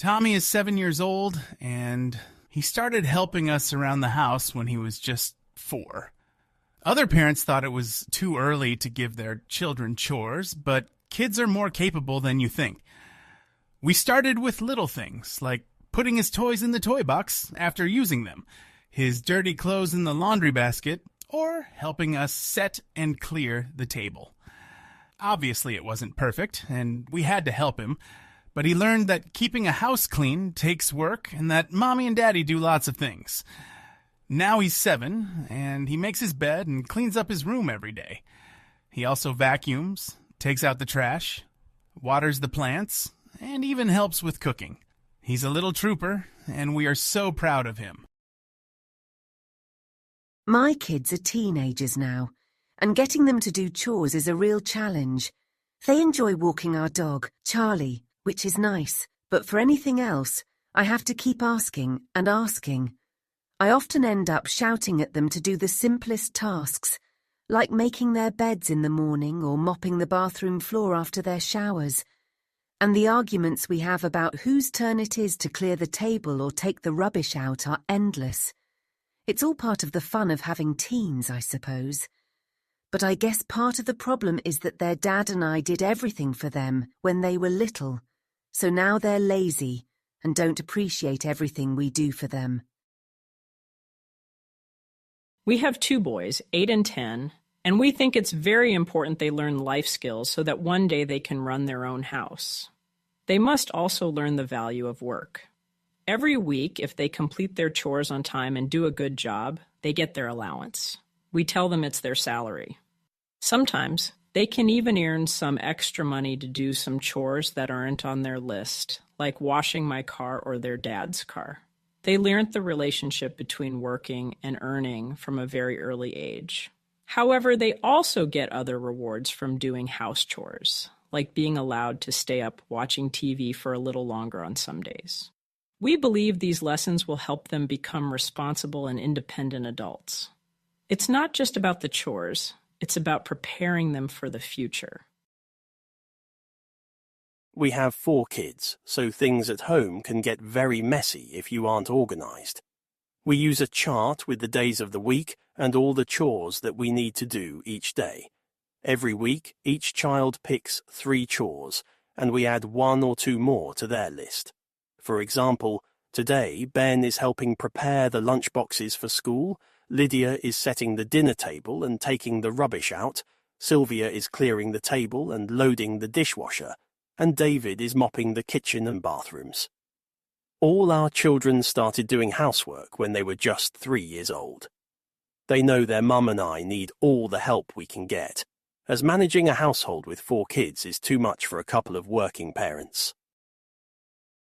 Tommy is 7 years old, and he started helping us around the house when he was just 4. Other parents thought it was too early to give their children chores, but kids are more capable than you think. We started with little things, like putting his toys in the toy box after using them, his dirty clothes in the laundry basket, or helping us set and clear the table. Obviously, it wasn't perfect, and we had to help him, but he learned that keeping a house clean takes work and that Mommy and Daddy do lots of things. Now he's 7, and he makes his bed and cleans up his room every day. He also vacuums, takes out the trash, waters the plants, and even helps with cooking. He's a little trooper, and we are so proud of him. My kids are teenagers now, and getting them to do chores is a real challenge. They enjoy walking our dog, Charlie, which is nice, but for anything else, I have to keep asking and asking. I often end up shouting at them to do the simplest tasks, like making their beds in the morning or mopping the bathroom floor after their showers. And the arguments we have about whose turn it is to clear the table or take the rubbish out are endless. It's all part of the fun of having teens, I suppose. But I guess part of the problem is that their dad and I did everything for them when they were little, so now they're lazy and don't appreciate everything we do for them. We have 2 boys, 8 and 10, and we think it's very important they learn life skills so that one day they can run their own house. They must also learn the value of work. Every week, if they complete their chores on time and do a good job, they get their allowance. We tell them it's their salary. Sometimes, they can even earn some extra money to do some chores that aren't on their list, like washing my car or their dad's car. They learned the relationship between working and earning from a very early age. However, they also get other rewards from doing house chores, like being allowed to stay up watching TV for a little longer on some days. We believe these lessons will help them become responsible and independent adults. It's not just about the chores, it's about preparing them for the future. We have 4 kids, so things at home can get very messy if you aren't organized. We use a chart with the days of the week and all the chores that we need to do each day. Every week, each child picks 3 chores, and we add 1 or 2 more to their list. For example, today Ben is helping prepare the lunchboxes for school, Lydia is setting the dinner table and taking the rubbish out, Sylvia is clearing the table and loading the dishwasher, and David is mopping the kitchen and bathrooms. All our children started doing housework when they were just 3 years old. They know their mum and I need all the help we can get, as managing a household with 4 kids is too much for a couple of working parents.